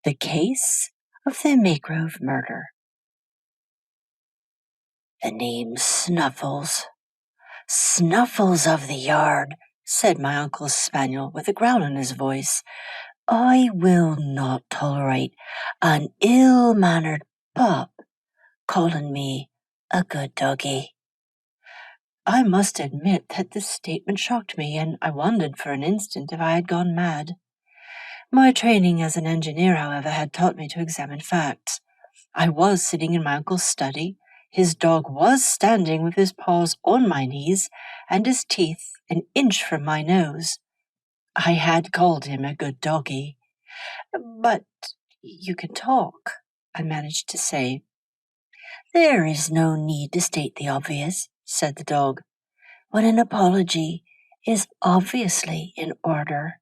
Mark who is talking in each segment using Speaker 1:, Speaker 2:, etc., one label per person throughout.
Speaker 1: The Case of the Maygrove Murder. The name Snuffles. Snuffles of the yard, said my uncle's spaniel with a growl in his voice. I will not tolerate an ill-mannered pup calling me a good doggy. I must admit that this statement shocked me, and I wondered for an instant if I had gone mad. My training as an engineer, however, had taught me to examine facts. I was sitting in my uncle's study. His dog was standing with his paws on my knees and his teeth an inch from my nose. I had called him a good doggy. But you can talk, I managed to say. There is no need to state the obvious, said the dog, when an apology is obviously in order.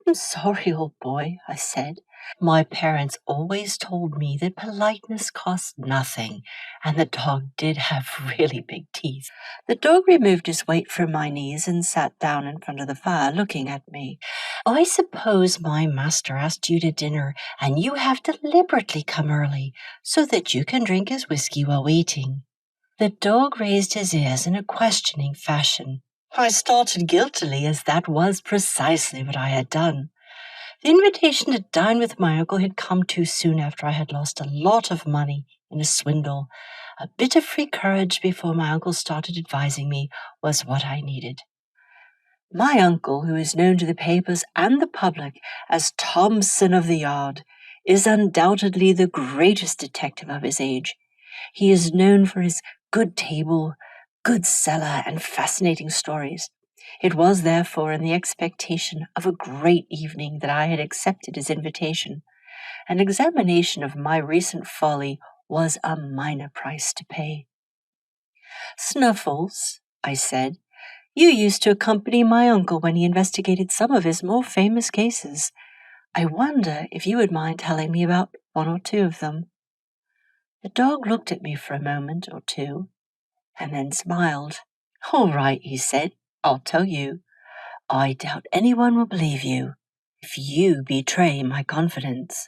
Speaker 1: I'm sorry, old boy, I said. My parents always told me that politeness cost nothing, and the dog did have really big teeth. The dog removed his weight from my knees and sat down in front of the fire, looking at me. I suppose my master asked you to dinner, and you have deliberately come early, so that you can drink his whiskey while waiting. The dog raised his ears in a questioning fashion. I started guiltily, as that was precisely what I had done. The invitation to dine with my uncle had come too soon after I had lost a lot of money in a swindle. A bit of free courage before my uncle started advising me was what I needed. My uncle, who is known to the papers and the public as Thompson of the Yard, is undoubtedly the greatest detective of his age. He is known for his good table, good cellar, and fascinating stories. It was, therefore, in the expectation of a great evening that I had accepted his invitation. An examination of my recent folly was a minor price to pay. Snuffles, I said, you used to accompany my uncle when he investigated some of his more famous cases. I wonder if you would mind telling me about one or two of them. The dog looked at me for a moment or two, and then smiled. All right, he said, I'll tell you. I doubt anyone will believe you if you betray my confidence.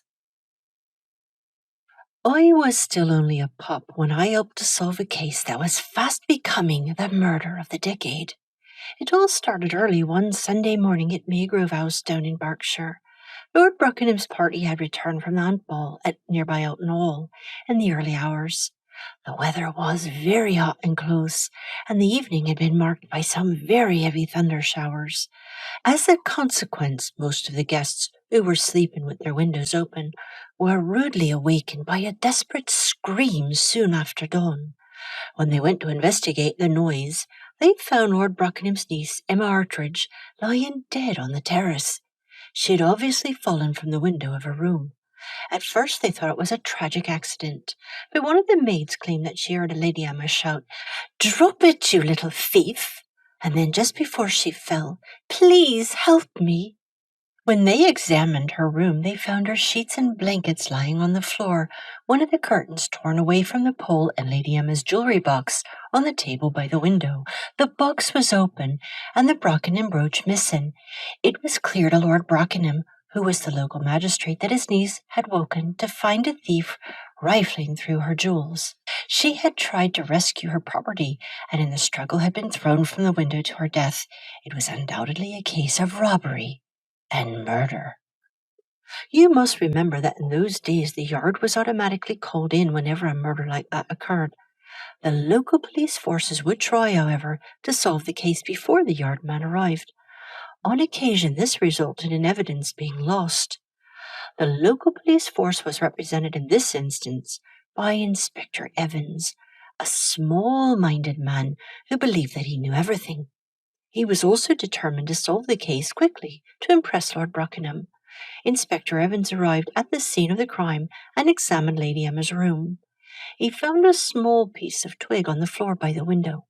Speaker 1: I was still only a pup when I helped to solve a case that was fast becoming the murder of the decade. It all started early one Sunday morning at Maygrove House down in Berkshire. Lord Buckingham's party had returned from the hunt ball at nearby Elton Hall in the early hours. The weather was very hot and close, and the evening had been marked by some very heavy thunder showers. As a consequence, most of the guests, who were sleeping with their windows open, were rudely awakened by a desperate scream soon after dawn. When they went to investigate the noise, they found Lord Buckingham's niece, Emma Artridge, lying dead on the terrace. She had obviously fallen from the window of her room. At first they thought it was a tragic accident, but one of the maids claimed that she heard Lady Emma shout, "Drop it, you little thief!" And then just before she fell, "Please help me." When they examined her room, they found her sheets and blankets lying on the floor, one of the curtains torn away from the pole, and Lady Emma's jewellery box on the table by the window. The box was open, and the Brockenham brooch missing. It was clear to Lord Brockenham, who was the local magistrate, that his niece had woken to find a thief rifling through her jewels. She had tried to rescue her property, and in the struggle had been thrown from the window to her death. It was undoubtedly a case of robbery and murder. You must remember that in those days the yard was automatically called in whenever a murder like that occurred. The local police forces would try, however, to solve the case before the yard man arrived. On occasion, this resulted in evidence being lost. The local police force was represented in this instance by Inspector Evans, a small-minded man who believed that he knew everything. He was also determined to solve the case quickly to impress Lord Brockenham. Inspector Evans arrived at the scene of the crime and examined Lady Emma's room. He found a small piece of twig on the floor by the window.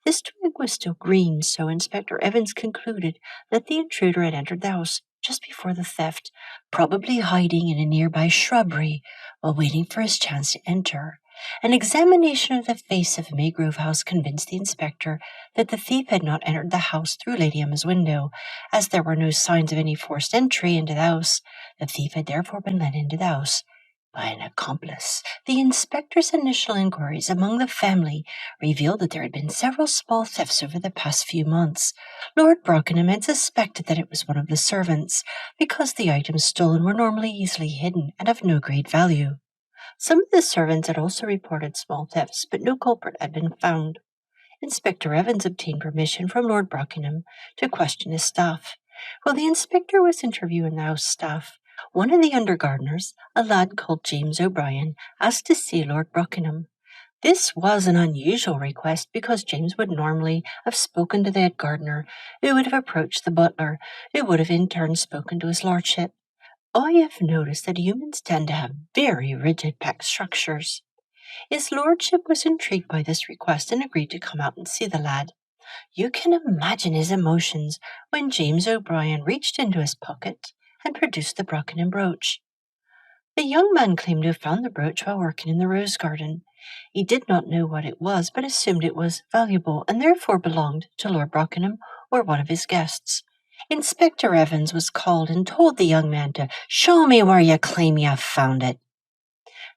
Speaker 1: This twig was still green, so Inspector Evans concluded that the intruder had entered the house just before the theft, probably hiding in a nearby shrubbery while waiting for his chance to enter. An examination of the face of Maygrove House convinced the inspector that the thief had not entered the house through Lady Emma's window. As there were no signs of any forced entry into the house, the thief had therefore been let into the house by an accomplice. The inspector's initial inquiries among the family revealed that there had been several small thefts over the past few months. Lord Brockenham had suspected that it was one of the servants, because the items stolen were normally easily hidden and of no great value. Some of the servants had also reported small thefts, but no culprit had been found. Inspector Evans obtained permission from Lord Brockenham to question his staff. While the inspector was interviewing the house staff, one of the under gardeners, a lad called James O'Brien, asked to see Lord Brockenham. This was an unusual request because James would normally have spoken to the head gardener, who would have approached the butler, who would have in turn spoken to his lordship. I have noticed that humans tend to have very rigid pack structures. His lordship was intrigued by this request and agreed to come out and see the lad. You can imagine his emotions when James O'Brien reached into his pocket and produced the Brockenham brooch. The young man claimed to have found the brooch while working in the rose garden. He did not know what it was, but assumed it was valuable and therefore belonged to Lord Brockenham or one of his guests. Inspector Evans was called and told the young man to show me where you claim you have found it.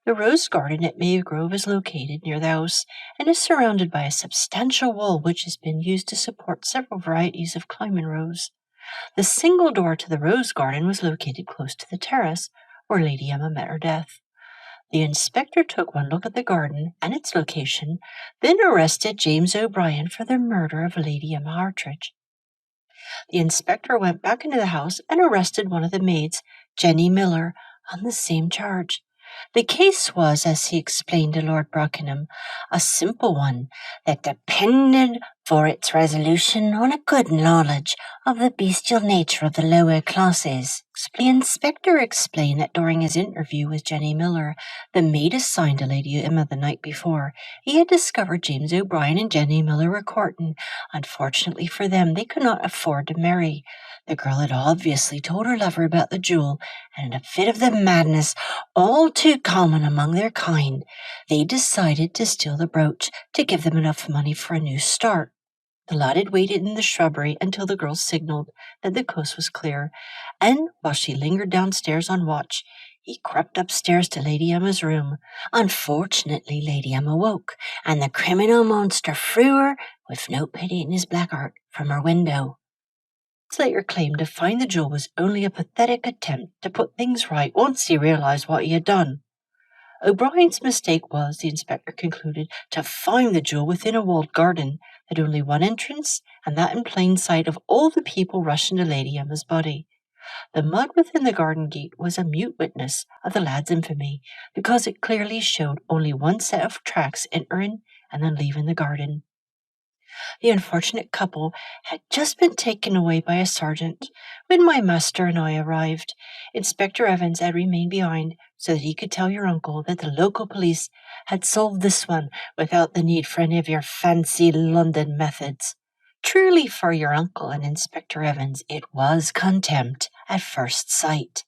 Speaker 1: The rose garden at Maygrove is located near the house and is surrounded by a substantial wall which has been used to support several varieties of climbing rose. The single door to the rose garden was located close to the terrace where Lady Emma met her death. The inspector took one look at the garden and its location, then arrested James O'Brien for the murder of Lady Emma Hartridge. The inspector went back into the house and arrested one of the maids, Jenny Miller, on the same charge. The case was, as he explained to Lord Brockenham, a simple one that depended for its resolution on a good knowledge of the bestial nature of the lower classes. The inspector explained that during his interview with Jenny Miller, the maid assigned to Lady Emma the night before, he had discovered James O'Brien and Jenny Miller were courting. Unfortunately for them, they could not afford to marry. The girl had obviously told her lover about the jewel, and in a fit of the madness all too common among their kind, they decided to steal the brooch to give them enough money for a new start. The lad had waited in the shrubbery until the girl signaled that the coast was clear, and while she lingered downstairs on watch, he crept upstairs to Lady Emma's room. Unfortunately, Lady Emma woke, and the criminal monster threw her, with no pity in his black heart, from her window. Slater claimed to find the jewel was only a pathetic attempt to put things right once he realized what he had done. O'Brien's mistake was, the inspector concluded, to find the jewel within a walled garden, had only one entrance, and that in plain sight of all the people rushing to Lady Emma's body. The mud within the garden gate was a mute witness of the lad's infamy, because it clearly showed only one set of tracks entering and then leaving the garden. The unfortunate couple had just been taken away by a sergeant when my master and I arrived. Inspector Evans had remained behind so that he could tell your uncle that the local police had solved this one without the need for any of your fancy London methods. Truly, for your uncle and Inspector Evans, it was contempt at first sight.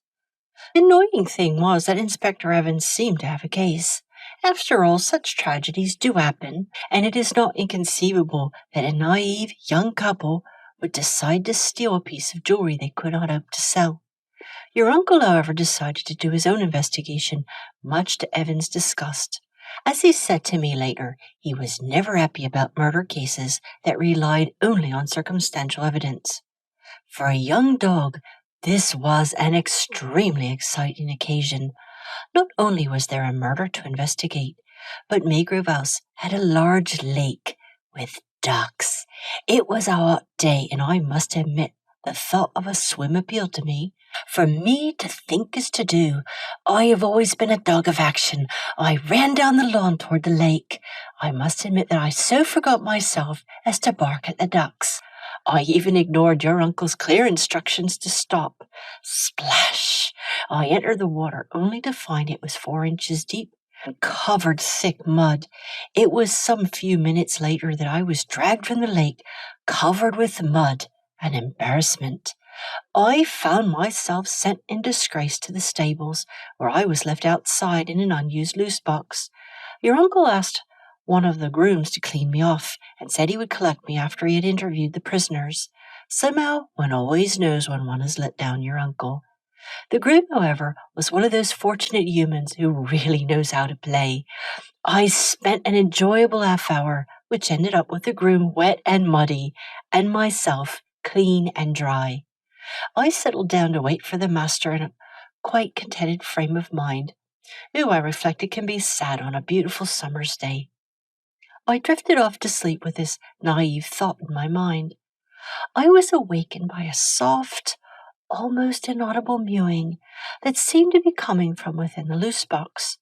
Speaker 1: The annoying thing was that Inspector Evans seemed to have a case. After all, such tragedies do happen, and it is not inconceivable that a naive young couple would decide to steal a piece of jewelry they could not hope to sell. Your uncle, however, decided to do his own investigation, much to Evan's disgust. As he said to me later, he was never happy about murder cases that relied only on circumstantial evidence. For a young dog, this was an extremely exciting occasion. Not only was there a murder to investigate, but Maygrove House had a large lake with ducks. It was a hot day, and I must admit the thought of a swim appealed to me. For me to think is to do. I have always been a dog of action. I ran down the lawn toward the lake. I must admit that I so forgot myself as to bark at the ducks. I even ignored your uncle's clear instructions to stop. Splash! I entered the water only to find it was 4 inches deep and covered thick mud. It was some few minutes later that I was dragged from the lake, covered with mud and embarrassment. I found myself sent in disgrace to the stables, where I was left outside in an unused loose box. Your uncle asked one of the grooms to clean me off and said he would collect me after he had interviewed the prisoners. Somehow, one always knows when one has let down your uncle. The groom, however, was one of those fortunate humans who really knows how to play. I spent an enjoyable half hour, which ended up with the groom wet and muddy, and myself clean and dry. I settled down to wait for the master in a quite contented frame of mind, who I reflected can be sad on a beautiful summer's day. I drifted off to sleep with this naive thought in my mind. I was awakened by a soft, almost inaudible mewing that seemed to be coming from within the loose box.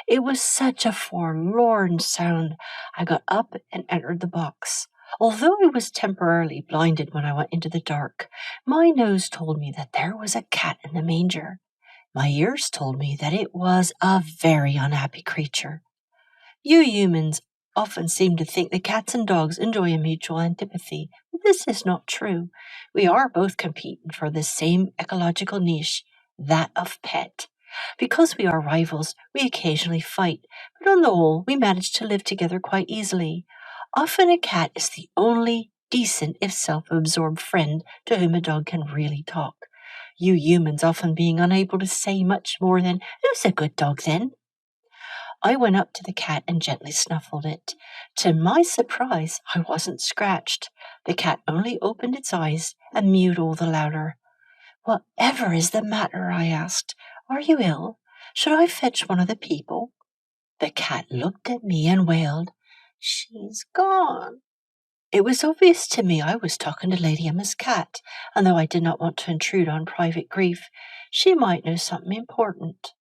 Speaker 1: It was such a forlorn sound. I got up and entered the box. Although I was temporarily blinded when I went into the dark, my nose told me that there was a cat in the manger. My ears told me that it was a very unhappy creature. You humans often seem to think that cats and dogs enjoy a mutual antipathy, but this is not true. We are both competing for the same ecological niche, that of pet. Because we are rivals, we occasionally fight, but on the whole, we manage to live together quite easily. Often a cat is the only decent, if self-absorbed friend to whom a dog can really talk. You humans often being unable to say much more than, "Who's a good dog then?" I went up to the cat and gently snuffled it. To my surprise, I wasn't scratched. The cat only opened its eyes and mewed all the louder. "Whatever is the matter?" I asked. "Are you ill? Should I fetch one of the people?" The cat looked at me and wailed, "She's gone." It was obvious to me I was talking to Lady Emma's cat, and though I did not want to intrude on private grief, she might know something important.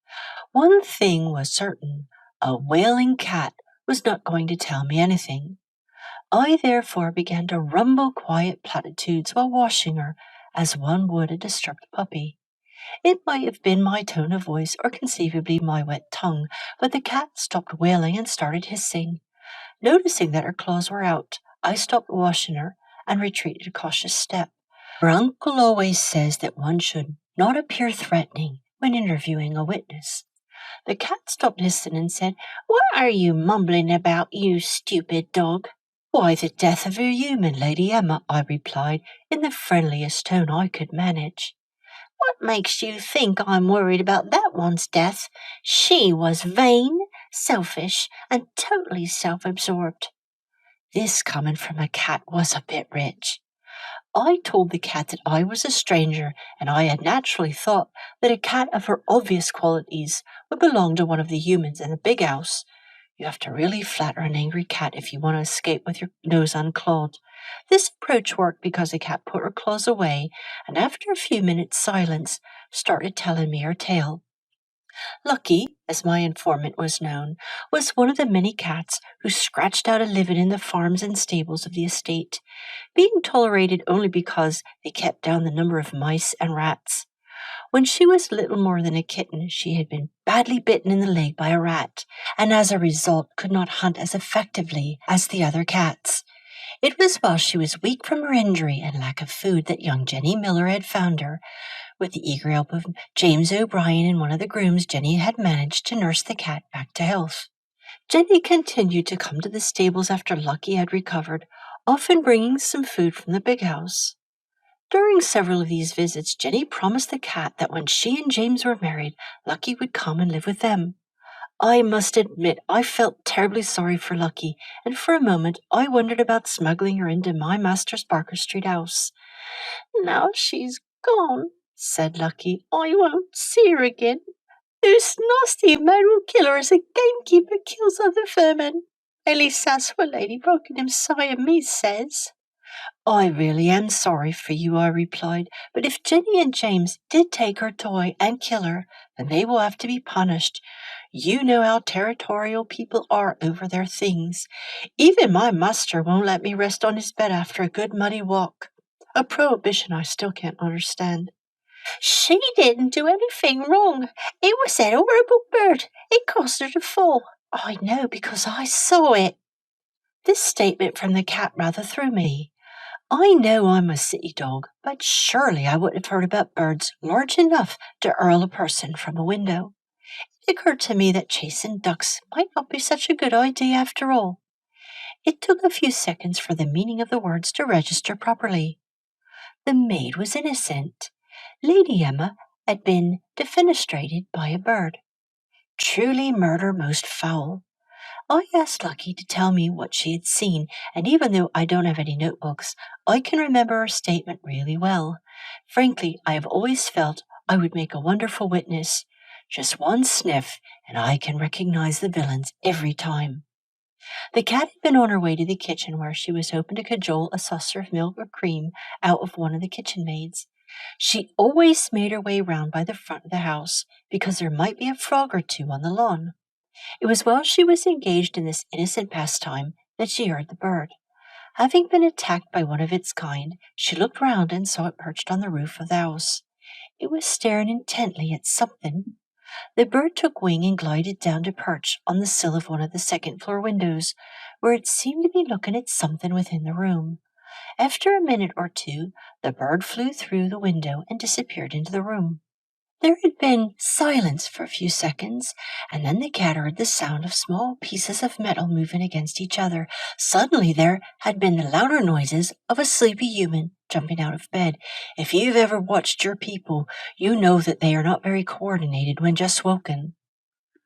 Speaker 1: One thing was certain, a wailing cat was not going to tell me anything. I therefore began to rumble quiet platitudes while washing her, as one would a disturbed puppy. It might have been my tone of voice or conceivably my wet tongue, but the cat stopped wailing and started hissing. Noticing that her claws were out, I stopped washing her and retreated a cautious step. Her uncle always says that one should not appear threatening when interviewing a witness. The cat stopped hissing and said, "What are you mumbling about, you stupid dog?" "Why, the death of a human, Lady Emma," I replied, in the friendliest tone I could manage. "What makes you think I'm worried about that one's death? She was vain, selfish, and totally self-absorbed." This coming from a cat was a bit rich. I told the cat that I was a stranger, and I had naturally thought that a cat of her obvious qualities would belong to one of the humans in the big house. You have to really flatter an angry cat if you want to escape with your nose unclawed. This approach worked because the cat put her claws away, and after a few minutes' silence, started telling me her tale. Lucky, as my informant was known, was one of the many cats who scratched out a living in the farms and stables of the estate, being tolerated only because they kept down the number of mice and rats. When she was little more than a kitten, she had been badly bitten in the leg by a rat, and as a result could not hunt as effectively as the other cats. It was while she was weak from her injury and lack of food that young Jenny Miller had found her. With the eager help of James O'Brien and one of the grooms, Jenny had managed to nurse the cat back to health. Jenny continued to come to the stables after Lucky had recovered, often bringing some food from the big house. During several of these visits, Jenny promised the cat that when she and James were married, Lucky would come and live with them. I must admit I felt terribly sorry for Lucky, and for a moment I wondered about smuggling her into my master's Barker Street house. "Now she's gone," said Lucky, "I won't see her again. This nasty man will kill her as a gamekeeper kills other vermin. At least that's what Lady Rockingham Siamese says." "I really am sorry for you," I replied, "but if Jenny and James did take her toy and kill her, then they will have to be punished. You know how territorial people are over their things. Even my master won't let me rest on his bed after a good muddy walk, a prohibition I still can't understand." "She didn't do anything wrong. It was that horrible bird. It caused her to fall." "I know because I saw it." This statement from the cat rather threw me. I know I'm a city dog, but surely I wouldn't have heard about birds large enough to hurl a person from a window. It occurred to me that chasing ducks might not be such a good idea after all. It took a few seconds for the meaning of the words to register properly. The maid was innocent. Lady Emma had been defenestrated by a bird. Truly murder most foul. I asked Lucky to tell me what she had seen, and even though I don't have any notebooks, I can remember her statement really well. Frankly, I have always felt I would make a wonderful witness. Just one sniff, and I can recognize the villains every time. The cat had been on her way to the kitchen where she was hoping to cajole a saucer of milk or cream out of one of the kitchen maids. She always made her way round by the front of the house because there might be a frog or two on the lawn. It was while she was engaged in this innocent pastime that she heard the bird. Having been attacked by one of its kind, she looked round and saw it perched on the roof of the house. It was staring intently at something. The bird took wing and glided down to perch on the sill of one of the second-floor windows, where it seemed to be looking at something within the room. After a minute or two, the bird flew through the window and disappeared into the room. There had been silence for a few seconds, and then the cat heard the sound of small pieces of metal moving against each other. Suddenly there had been the louder noises of a sleepy human jumping out of bed. If you've ever watched your people, you know that they are not very coordinated when just woken.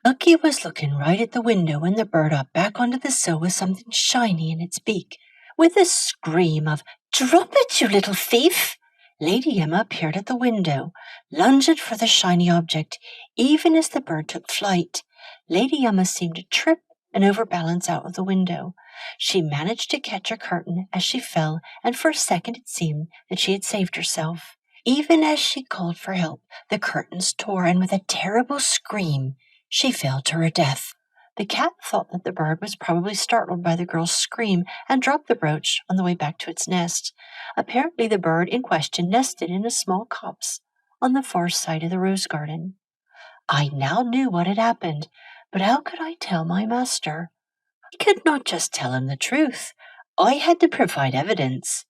Speaker 1: Lucky was looking right at the window when the bird hopped back onto the sill with something shiny in its beak. With a scream of, "Drop it, you little thief!" Lady Emma appeared at the window, lunged for the shiny object, even as the bird took flight. Lady Emma seemed to trip and overbalance out of the window. She managed to catch her curtain as she fell, and for a second it seemed that she had saved herself. Even as she called for help, the curtains tore, and with a terrible scream, she fell to her death. The cat thought that the bird was probably startled by the girl's scream and dropped the brooch on the way back to its nest. Apparently the bird in question nested in a small copse on the far side of the rose garden. I now knew what had happened, but how could I tell my master? I could not just tell him the truth. I had to provide evidence.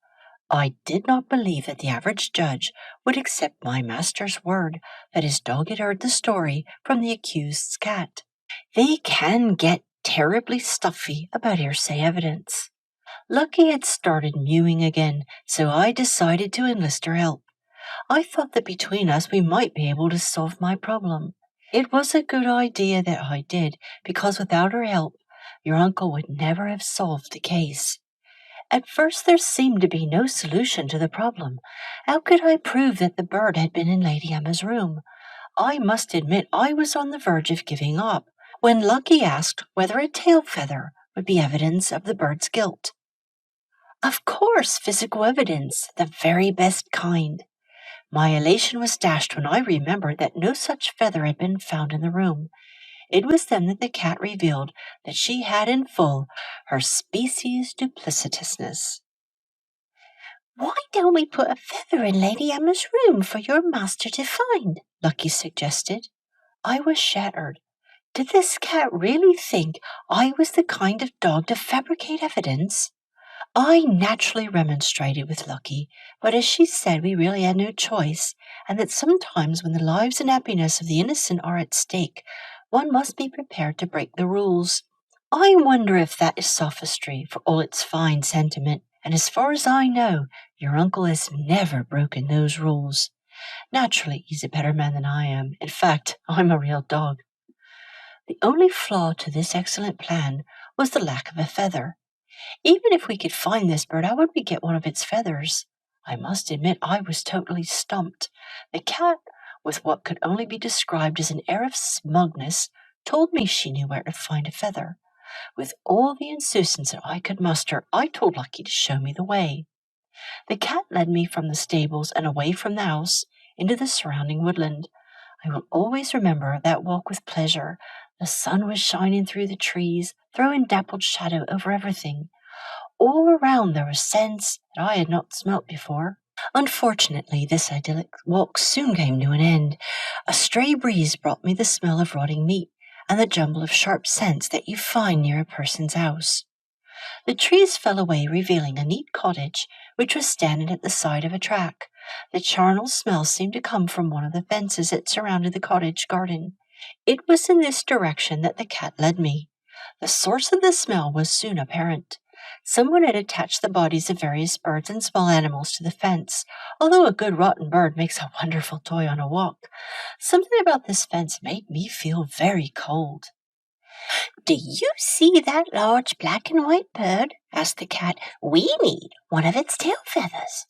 Speaker 1: I did not believe that the average judge would accept my master's word that his dog had heard the story from the accused's cat. They can get terribly stuffy about hearsay evidence. Lucky had started mewing again, so I decided to enlist her help. I thought that between us we might be able to solve my problem. It was a good idea that I did, because without her help, your uncle would never have solved the case. At first there seemed to be no solution to the problem. How could I prove that the bird had been in Lady Emma's room? I must admit I was on the verge of giving up, when Lucky asked whether a tail feather would be evidence of the bird's guilt. Of course, physical evidence, the very best kind. My elation was dashed when I remembered that no such feather had been found in the room. It was then that the cat revealed that she had in full her species duplicitousness. "Why don't we put a feather in Lady Emma's room for your master to find?" Lucky suggested. I was shattered. Did this cat really think I was the kind of dog to fabricate evidence? I naturally remonstrated with Lucky, but as she said, we really had no choice, and that sometimes when the lives and happiness of the innocent are at stake, one must be prepared to break the rules. I wonder if that is sophistry, for all its fine sentiment, and as far as I know, your uncle has never broken those rules. Naturally, he's a better man than I am. In fact, I'm a real dog. The only flaw to this excellent plan was the lack of a feather. Even if we could find this bird, how would we get one of its feathers? I must admit I was totally stumped. The cat, with what could only be described as an air of smugness, told me she knew where to find a feather. With all the insouciance that I could muster, I told Lucky to show me the way. The cat led me from the stables and away from the house into the surrounding woodland. I will always remember that walk with pleasure. The sun was shining through the trees, throwing dappled shadow over everything. All around there was scents that I had not smelt before. Unfortunately, this idyllic walk soon came to an end. A stray breeze brought me the smell of rotting meat and the jumble of sharp scents that you find near a person's house. The trees fell away, revealing a neat cottage which was standing at the side of a track. The charnel smell seemed to come from one of the fences that surrounded the cottage garden. It was in this direction that the cat led me. The source of the smell was soon apparent. Someone had attached the bodies of various birds and small animals to the fence. Although a good rotten bird makes a wonderful toy on a walk, something about this fence made me feel very cold. "Do you see that large black and white bird?" asked the cat. "We need one of its tail feathers."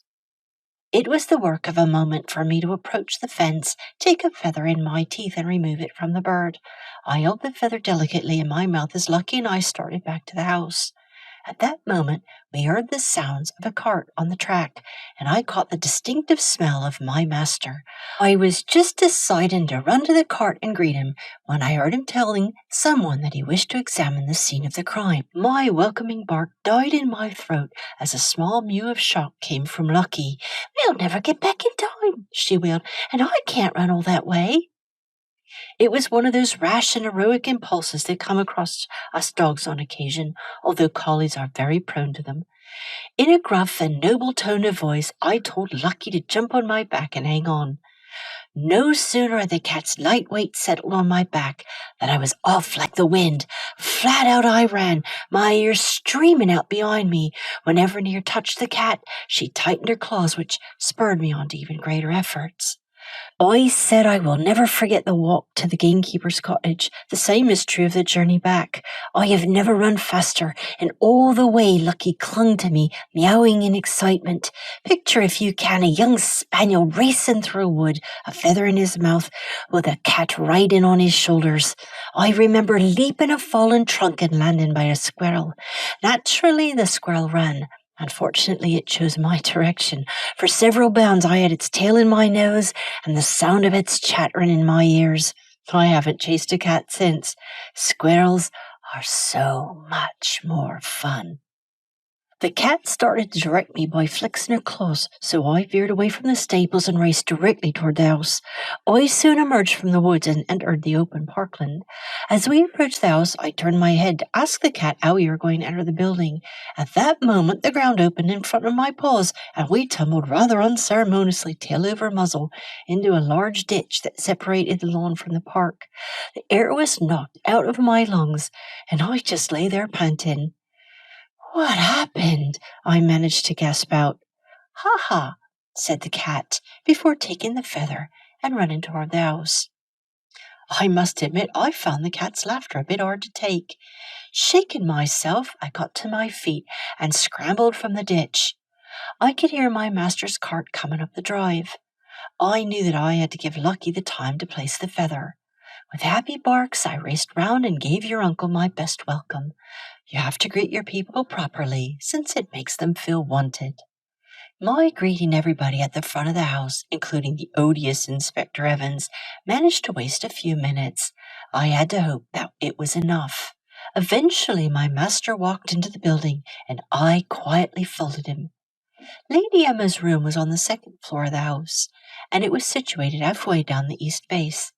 Speaker 1: It was the work of a moment for me to approach the fence, take a feather in my teeth, and remove it from the bird. I held the feather delicately in my mouth as Lucky and I started back to the house. At that moment, we heard the sounds of a cart on the track, and I caught the distinctive smell of my master. I was just deciding to run to the cart and greet him when I heard him telling someone that he wished to examine the scene of the crime. My welcoming bark died in my throat as a small mew of shock came from Lucky. "We'll never get back in time," she wailed, "and I can't run all that way." It was one of those rash and heroic impulses that come across us dogs on occasion, although collies are very prone to them. In a gruff and noble tone of voice, I told Lucky to jump on my back and hang on. No sooner had the cat's light weight settled on my back than I was off like the wind. Flat out I ran, my ears streaming out behind me. Whenever near touched the cat, she tightened her claws, which spurred me on to even greater efforts. I said I will never forget the walk to the gamekeeper's cottage. The same is true of the journey back. I have never run faster, and all the way Lucky clung to me, meowing in excitement. Picture, if you can, a young spaniel racing through a wood, a feather in his mouth, with a cat riding on his shoulders. I remember leaping a fallen trunk and landing by a squirrel. Naturally, the squirrel ran. Unfortunately, it chose my direction. For several bounds I had its tail in my nose and the sound of its chattering in my ears. I haven't chased a cat since. Squirrels are so much more fun. The cat started to direct me by flexing her claws, so I veered away from the stables and raced directly toward the house. I soon emerged from the woods and entered the open parkland. As we approached the house, I turned my head to ask the cat how we were going to enter the building. At that moment, the ground opened in front of my paws, and we tumbled rather unceremoniously, tail over muzzle, into a large ditch that separated the lawn from the park. The air was knocked out of my lungs, and I just lay there panting. "What happened?" I managed to gasp out. "Ha ha," said the cat, before taking the feather and running toward the house. I must admit I found the cat's laughter a bit hard to take. Shaking myself, I got to my feet and scrambled from the ditch. I could hear my master's cart coming up the drive. I knew that I had to give Lucky the time to place the feather. With happy barks, I raced round and gave your uncle my best welcome. You have to greet your people properly, since it makes them feel wanted. My greeting everybody at the front of the house, including the odious Inspector Evans, managed to waste a few minutes. I had to hope that it was enough. Eventually, my master walked into the building, and I quietly followed him. Lady Emma's room was on the second floor of the house, and it was situated halfway down the east face.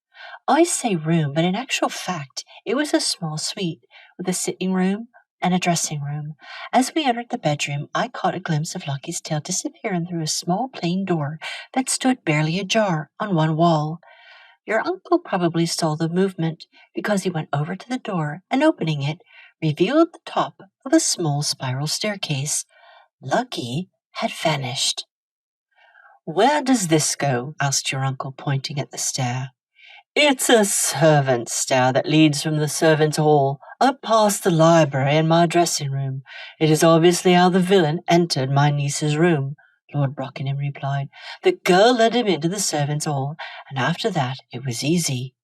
Speaker 1: I say room, but in actual fact, it was a small suite with a sitting room and a dressing room. As we entered the bedroom, I caught a glimpse of Lucky's tail disappearing through a small plain door that stood barely ajar on one wall. Your uncle probably saw the movement because he went over to the door and, opening it, revealed the top of a small spiral staircase. Lucky had vanished. "Where does this go?" asked your uncle, pointing at the stair. "It's a servant's stair that leads from the servants' hall up past the library and my dressing room. It is obviously how the villain entered my niece's room," Lord Brockenham replied. "The girl led him into the servants' hall, and after that it was easy."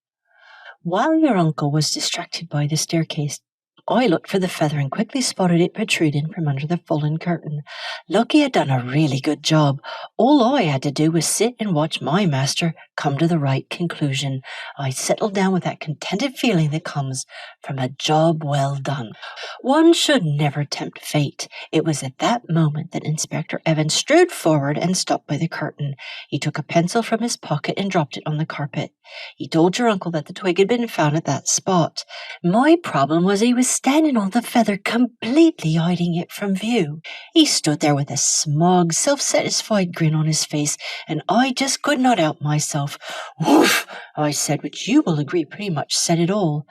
Speaker 1: While your uncle was distracted by the staircase, I looked for the feather and quickly spotted it protruding from under the fallen curtain. Lucky had done a really good job. All I had to do was sit and watch my master come to the right conclusion. I settled down with that contented feeling that comes from a job well done. One should never tempt fate. It was at that moment that Inspector Evans strode forward and stopped by the curtain. He took a pencil from his pocket and dropped it on the carpet. He told your uncle that the twig had been found at that spot. My problem was he was standing on the feather, completely hiding it from view. He stood there with a smug, self-satisfied grin on his face, and I just could not help myself. "Woof!" I said, which you will agree pretty much said it all.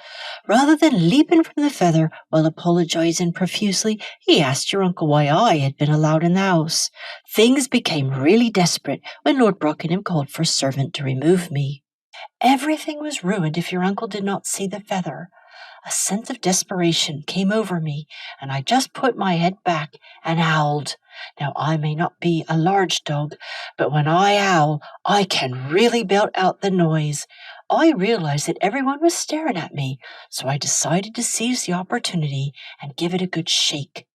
Speaker 1: Rather than leaping from the feather while apologizing profusely, he asked your uncle why I had been allowed in the house. Things became really desperate when Lord Brockenham called for a servant to remove me. Everything was ruined if your uncle did not see the feather. A sense of desperation came over me, and I just put my head back and howled. Now, I may not be a large dog, but when I howl, I can really belt out the noise. I realized that everyone was staring at me, so I decided to seize the opportunity and give it a good shake.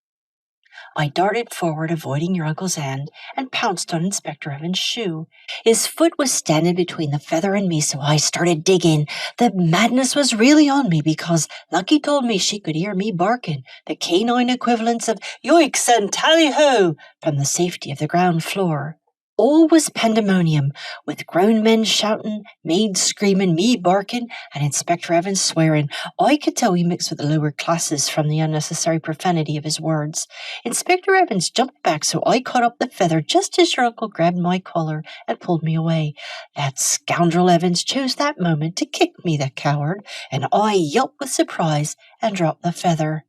Speaker 1: I darted forward, avoiding your uncle's hand, and pounced on Inspector Evans' shoe. His foot was standing between the feather and me, so I started digging. The madness was really on me because Lucky told me she could hear me barking, the canine equivalents of "Yoicks" and "Tally-ho" from the safety of the ground floor. All was pandemonium, with grown men shouting, maids screaming, me barking, and Inspector Evans swearing. I could tell he mixed with the lower classes from the unnecessary profanity of his words. Inspector Evans jumped back, so I caught up the feather just as your uncle grabbed my collar and pulled me away. That scoundrel Evans chose that moment to kick me, the coward, and I yelped with surprise and dropped the feather.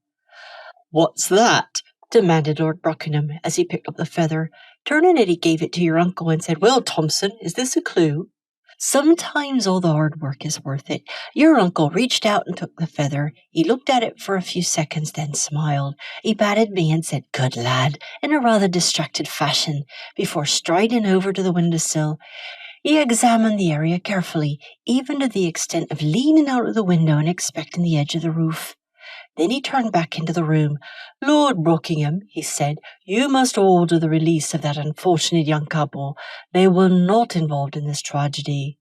Speaker 1: "What's that?" demanded Lord Brockenham as he picked up the feather. Turning it, he gave it to your uncle and said, "Well, Thompson, is this a clue?" Sometimes all the hard work is worth it. Your uncle reached out and took the feather. He looked at it for a few seconds, then smiled. He patted me and said, "Good lad," in a rather distracted fashion, before striding over to the windowsill. He examined the area carefully, even to the extent of leaning out of the window and inspecting the edge of the roof. Then he turned back into the room. "Lord Brockenham," he said, "you must order the release of that unfortunate young couple. They were not involved in this tragedy."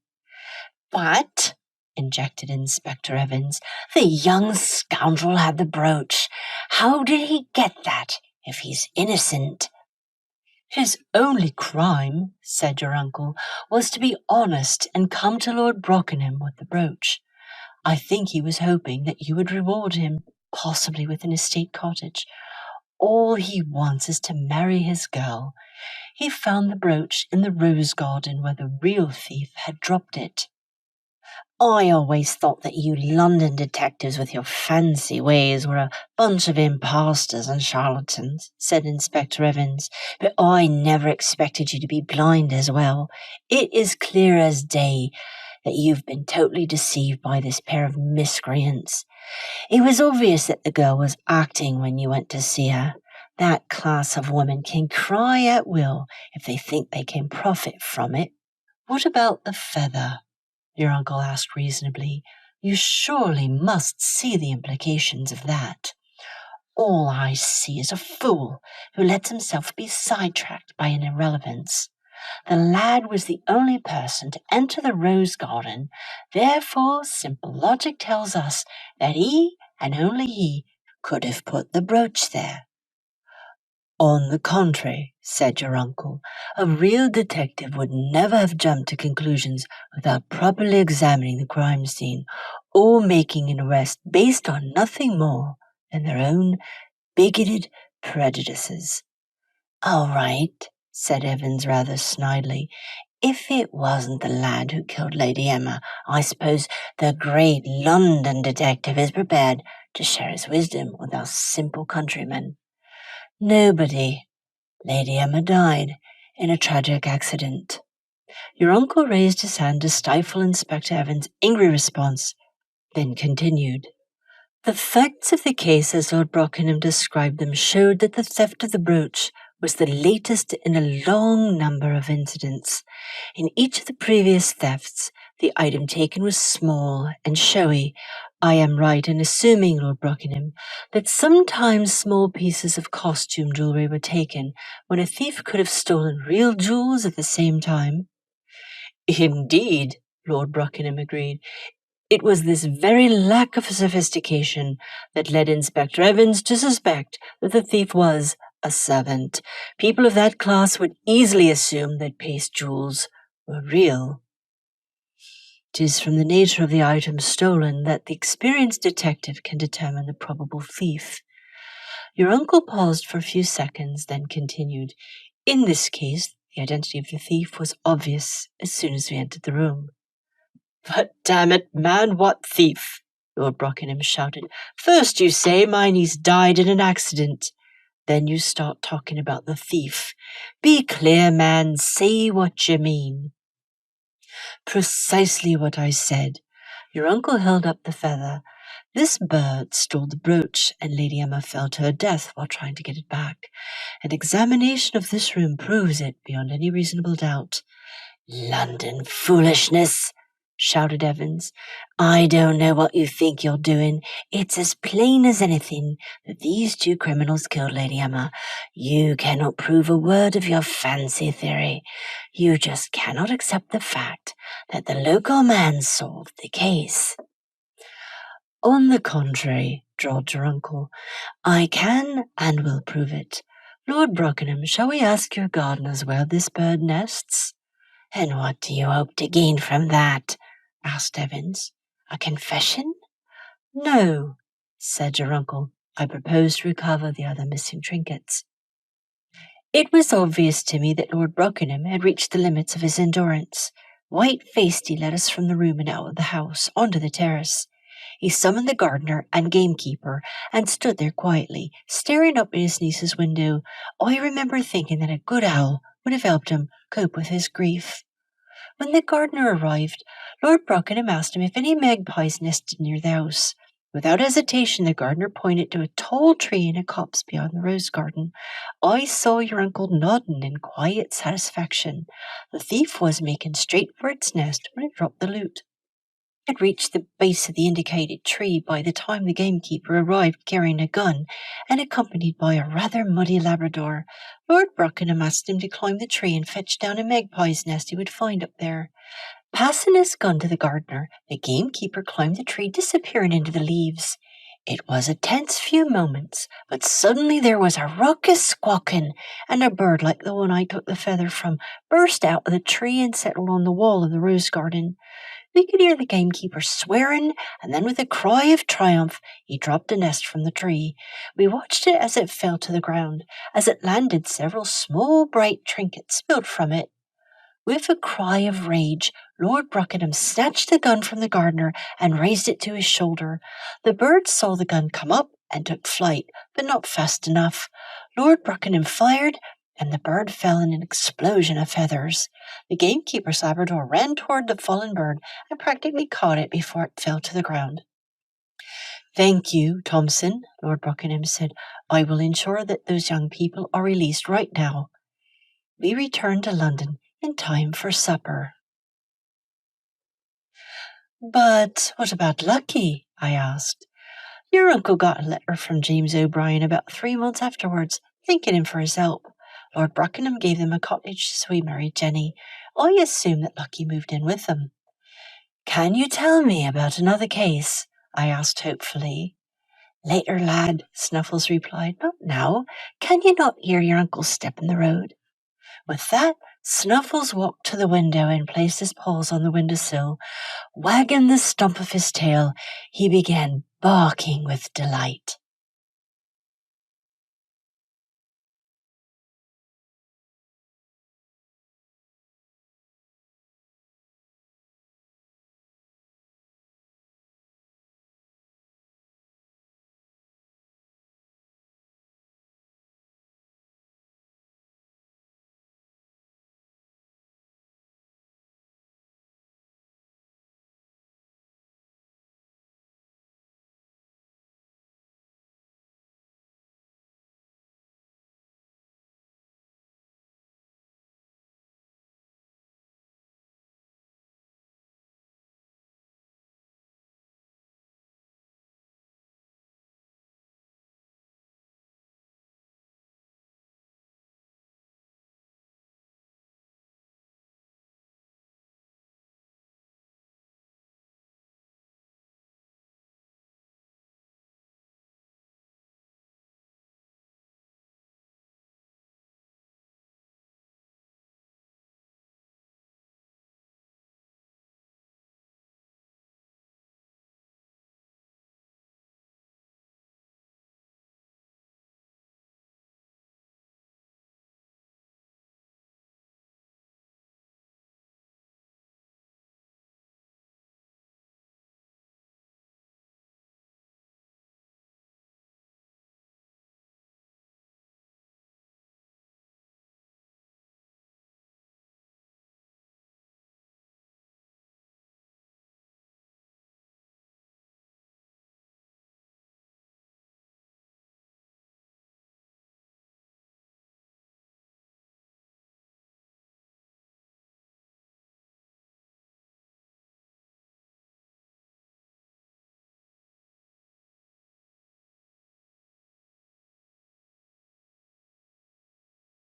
Speaker 1: "But," injected Inspector Evans, "the young scoundrel had the brooch. How did he get that, if he's innocent?" "His only crime," said your uncle, "was to be honest and come to Lord Brockenham with the brooch. I think he was hoping that you would reward him, possibly with an estate cottage. All he wants is to marry his girl. He found the brooch in the rose garden where the real thief had dropped it." "I always thought that you London detectives with your fancy ways were a bunch of impostors and charlatans," said Inspector Evans, "but I never expected you to be blind as well. It is clear as day that you've been totally deceived by this pair of miscreants. It was obvious that the girl was acting when you went to see her. That class of women can cry at will if they think they can profit from it." "What about the feather?" your uncle asked reasonably. "You surely must see the implications of that." "All I see is a fool who lets himself be sidetracked by an irrelevance. The lad was the only person to enter the rose garden. Therefore, simple logic tells us that he, and only he, could have put the brooch there." "On the contrary," said your uncle, "a real detective would never have jumped to conclusions without properly examining the crime scene or making an arrest based on nothing more than their own bigoted prejudices." "All right," said Evans rather snidely. "If it wasn't the lad who killed Lady Emma, I suppose the great London detective is prepared to share his wisdom with us simple countrymen." "Nobody. Lady Emma died in a tragic accident." Your uncle raised his hand to stifle Inspector Evans' angry response, then continued. "The facts of the case as Lord Brockenham described them showed that the theft of the brooch was the latest in a long number of incidents. In each of the previous thefts, the item taken was small and showy. I am right in assuming, Lord Brockenham, that sometimes small pieces of costume jewellery were taken when a thief could have stolen real jewels at the same time?" "Indeed," Lord Brockenham agreed. "It was this very lack of sophistication that led Inspector Evans to suspect that the thief was a servant. People of that class would easily assume that paste jewels were real." "'Tis from the nature of the item stolen that the experienced detective can determine the probable thief." Your uncle paused for a few seconds, then continued. In this case, the identity of the thief was obvious as soon as we entered the room. But damn it, man, what thief? Lord Brockenham shouted. First you say my niece died in an accident. Then you start talking about the thief. Be clear, man, say what you mean. Precisely what I said. Your uncle held up the feather. This bird stole the brooch, and Lady Emma fell to her death while trying to get it back. An examination of this room proves it beyond any reasonable doubt. London foolishness, shouted Evans. I don't know what you think you're doing. It's as plain as anything that these two criminals killed Lady Emma. You cannot prove a word of your fancy theory. You just cannot accept the fact that the local man solved the case. On the contrary, drawled your uncle, I can and will prove it. Lord Brockenham, shall we ask your gardeners where this bird nests? And what do you hope to gain from that? Asked Evans. A confession? No, said your uncle. I propose to recover the other missing trinkets. It was obvious to me that Lord Brockenham had reached the limits of his endurance. White-faced, he led us from the room and out of the house, onto the terrace. He summoned the gardener and gamekeeper and stood there quietly, staring up at his niece's window. I remember thinking that a good owl would have helped him cope with his grief. When the gardener arrived, Lord Brockenham asked him if any magpies nested near the house. Without hesitation, the gardener pointed to a tall tree in a copse beyond the rose garden. I saw your uncle nodding in quiet satisfaction. The thief was making straight for its nest when it dropped the loot. It had reached the base of the indicated tree by the time the gamekeeper arrived carrying a gun and accompanied by a rather muddy Labrador. Lord Brockenham asked him to climb the tree and fetch down a magpie's nest he would find up there. Passing his gun to the gardener, the gamekeeper climbed the tree, disappearing into the leaves. It was a tense few moments, but suddenly there was a raucous squawking, and a bird like the one I took the feather from burst out of the tree and settled on the wall of the rose garden. We could hear the gamekeeper swearing, and then with a cry of triumph, he dropped the nest from the tree. We watched it as it fell to the ground. As it landed, several small, bright trinkets spilled from it. With a cry of rage, Lord Brockenham snatched the gun from the gardener and raised it to his shoulder. The bird saw the gun come up and took flight, but not fast enough. Lord Brockenham fired, and the bird fell in an explosion of feathers. The gamekeeper's Labrador ran toward the fallen bird and practically caught it before it fell to the ground. Thank you, Thompson, Lord Brockenham said. I will ensure that those young people are released right now. We returned to London in time for supper. But what about Lucky? I asked. Your uncle got a letter from James O'Brien about 3 months afterwards, thanking him for his help. Lord Brockenham gave them a cottage, so he married Jenny. I assume that Lucky moved in with them. Can you tell me about another case? I asked hopefully. Later, lad, Snuffles replied. Not now. Can you not hear your uncle's step in the road? With that, Snuffles walked to the window and placed his paws on the windowsill. Wagging the stump of his tail, he began barking with delight.